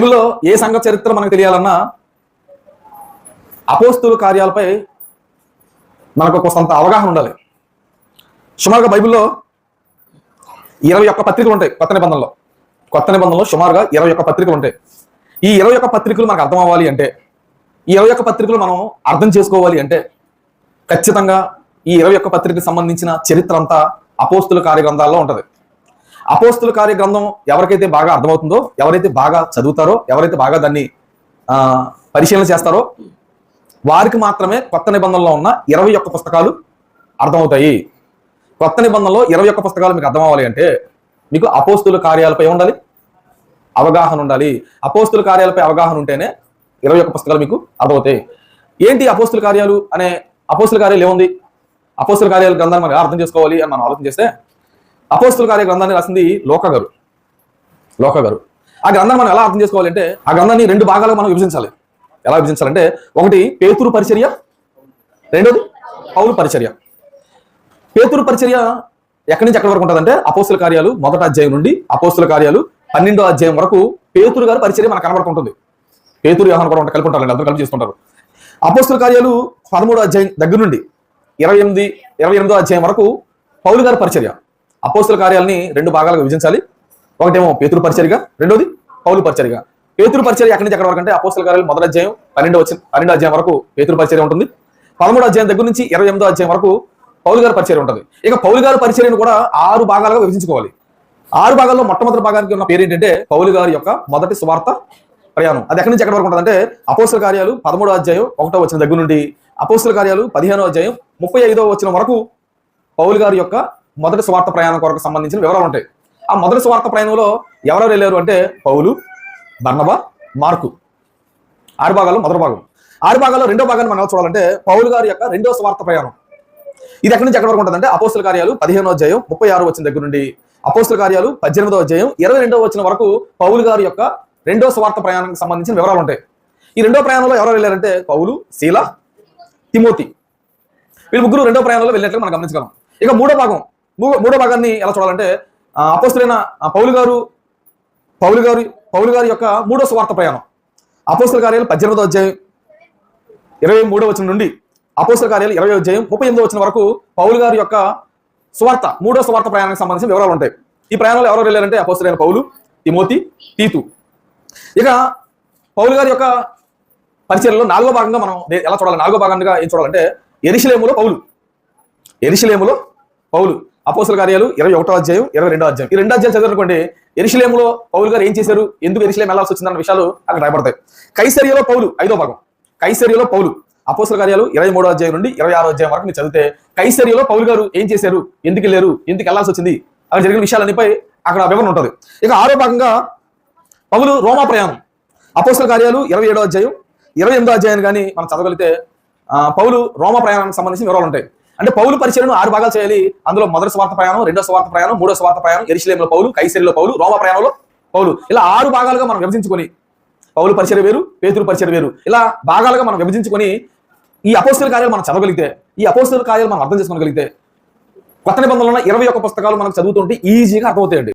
బైబిల్లో ఏ సంఘ చరిత్ర మనకు తెలియాలన్నా అపోస్తుల కార్యాలపై మనకు కొంత అవగాహన ఉండాలి. సుమారుగా బైబిల్లో 21 పత్రికలు ఉంటాయి. కొత్త నిబంధనలో సుమారుగా 21 పత్రికలు ఉంటాయి. ఈ 21 పత్రికలు మనకు అర్థం అవ్వాలి అంటే, ఈ 21 పత్రికలు మనం అర్థం చేసుకోవాలి అంటే ఖచ్చితంగా ఈ 21 పత్రికలకు సంబంధించిన చరిత్ర అంతా అపోస్తుల కార్యగ్రంథాల్లో ఉంటుంది. అపోస్తుల కార్యగ్రంథం ఎవరికైతే బాగా అర్థమవుతుందో, ఎవరైతే బాగా చదువుతారో, ఎవరైతే బాగా దాన్ని పరిశీలన చేస్తారో వారికి మాత్రమే కొత్త నిబంధనలో ఉన్న 21 పుస్తకాలు అర్థమవుతాయి. కొత్త నిబంధనలో 21 పుస్తకాలు మీకు అర్థం అవ్వాలి అంటే మీకు అపోస్తుల కార్యాలపై ఉండాలి, అవగాహన ఉండాలి. అపోస్తుల కార్యాలపై అవగాహన ఉంటేనే 21 పుస్తకాలు మీకు అర్థమవుతాయి. ఏంటి అపోస్తుల కార్యాలు అనే అపోస్తుల కార్యాలు ఏముంది? అపోస్తుల కార్యాల గ్రంథాన్ని మనం అర్థం చేసుకోవాలి అని మనం ఆలోచన చేస్తే అపోస్తుల కార్య గ్రంథాన్ని రాసింది లోకా గారు. ఆ గ్రంథాన్ని మనం ఎలా అర్థం చేసుకోవాలి అంటే ఆ గ్రంథాన్ని 2 భాగాలుగా మనం విభజించాలి. ఎలా విభజించాలంటే ఒకటి పేతురు పరిచర్య, రెండోది పౌలు పరిచర్య. పేతురు పరిచర్య ఎక్కడి నుంచి ఎక్కడి వరకు ఉంటుందంటే అపోస్తుల కార్యాలు 1వ అధ్యాయం నుండి అపోస్తుల కార్యాలు 12వ అధ్యాయం వరకు పేతురు గారి పరిచర్య మనకు కనబడుతుంటుంది. పేతురు యోహాను కూడా కలిపి ఉంటారు, అందరూ కలిపి చేస్తుంటారు. అపోస్తుల కార్యాలు 13వ అధ్యాయం దగ్గర నుండి 28వ అధ్యాయం వరకు పౌలు గారి పరిచర్య. అపోస్తుల కార్యాలని 2 భాగాలుగా విభజించాలి. ఒకటేమో పేతురు పరిచర్యగా, రెండోది పౌలు పరిచర్యగా. పేతురు పరిచర్య ఎక్కడి నుంచి ఎక్కడి వరకు అంటే అపోస్తుల కార్యాలు 1వ అధ్యాయం 12వ అధ్యాయం వరకు పేతురు పరిచర్య ఉంటుంది. 13వ అధ్యాయం దగ్గర నుంచి 28వ అధ్యాయం వరకు పౌలు గారి పరిచర్య ఉంటుంది. ఇక పౌలు గారి పరిచర్యను కూడా 6 భాగాలుగా విభజించుకోవాలి. 6 భాగాల్లో మొట్టమొదటి భాగానికి ఉన్న పేరు ఏంటంటే పౌలు గారి యొక్క మొదటి సువార్త ప్రయాణం. అది ఎక్కడి నుంచి ఎక్కడి వరకు ఉంటుందంటే అపోస్తుల కార్యాలు 13వ అధ్యాయం 1వ వచనం దగ్గర నుండి అపోస్తుల కార్యాలు 15వ అధ్యాయం 35వ వచనం వరకు పౌలు గారి యొక్క మొదటి సువార్త ప్రయాణం కొరకు సంబంధించిన వివరాలు ఉంటాయి. ఆ మొదటి సువార్త ప్రయాణంలో ఎవరెవరు వెళ్ళారు అంటే పౌలు, బర్నబా, మార్కు. 6 భాగాల్లో మొదటి భాగం. 6 భాగాల్లో 2వ భాగాన్ని మనం చూడాలంటే పౌలు గారి యొక్క 2వ సువార్త ప్రయాణం. ఇది ఎక్కడి నుంచి ఎక్కడి వరకు ఉంటుందంటే అపోస్తుల కార్యాలు 15వ అధ్యాయం 36వ వచనం దగ్గర నుండి అపోస్తుల కార్యాలు 18వ అధ్యాయం 22వ వచనం వరకు పౌలు గారి యొక్క 2వ సువార్త ప్రయాణానికి సంబంధించిన వివరాలు ఉంటాయి. ఈ 2వ ప్రయాణంలో ఎవరు వెళ్ళారంటే పౌలు, శీల, తిమోతి. వీళ్ళు ముగ్గురు 2వ ప్రయాణంలో వెళ్ళినట్లు మనం గమనించగలం. ఇక మూడో భాగాన్ని ఎలా చూడాలంటే అపోస్తులైన పౌలు గారి యొక్క 3వ సువార్త ప్రయాణం. అపోస్తుల కార్యాలు 18వ అధ్యాయం 23వ వచనం నుండి అపోస్తుల కార్యాలు 20వ అధ్యాయం 38వ వచనం వరకు పౌలు గారి యొక్క సువార్త 3వ సువార్త ప్రయాణానికి సంబంధించిన వివరాలు ఉంటాయి. ఈ ప్రయాణంలో ఎవరు వెళ్ళారంటే అపోస్తులైన పౌలు, తిమోతి, తీతు. ఇక పౌలు గారి యొక్క పరిచర్యలో 4వ భాగంగా మనం ఎలా చూడాలి? 4వ భాగంగా ఏం చూడాలంటే యెరూషలేములో పౌలు. అపోస్తుల కార్యాలు 21వ అధ్యాయం 22వ అధ్యాయం. ఈ 2 అధ్యాయాలు చదివారనుకోండి యెరూషలేములో పౌలు గారు ఏం చేశారు, ఎందుకు యెరూషలేం వెళ్లాల్సి వచ్చిందన్న విషయాలు అక్కడ రాయబడతాయి. కైసరియలో పౌలు 5వ భాగం. కైసరియలో పౌలు అపోస్తుల కార్యాలు 23వ అధ్యాయం నుండి 26వ అధ్యాయం వరకు మీరు చదివితే కైసరియలో పౌలు గారు ఏం చేశారు, ఎందుకు వెళ్ళారు, ఎందుకు వెళ్లాల్సి వచ్చింది, అక్కడ జరిగిన విషయాలన్నిపై అక్కడ వివరణ ఉంటుంది. ఇక 6వ భాగంగా పౌలు రోమా ప్రయాణం. అపోస్తుల కార్యాలు 27వ అధ్యాయం 28వ అధ్యాయాన్ని కానీ మనం చదవగలిగితే పౌలు రోమా ప్రయాణానికి సంబంధించిన వివరాలు ఉంటాయి. అంటే పౌలు పరిచర్యను 6 భాగాలు చేయాలి. అందులో మొదటి సువార్త ప్రయాణం, 2వ సువార్త ప్రయాణం, 3వ సువార్త ప్రయాణం, యెరూషలేములో పౌలు, కైసరియలో పౌలు, రోమా ప్రయాణంలో పౌలు, ఇలా 6 భాగాలుగా మనం విభజించుకొని పౌలు పరిచర్య వేరు, పేతురు పరిచర్య వేరు, ఇలా భాగాలుగా మనం విభజించుకొని ఈ అపోస్తుల కార్యాలు మనం చదవగలిగితే, ఈ అపోస్తుల కార్యాలు మనం అర్థం చేసుకోగలిగితే కొత్త నిబంధనలో ఉన్న 21 పుస్తకాలు మనకు చదువుతుంటే ఈజీగా అర్థమవుతాయండి.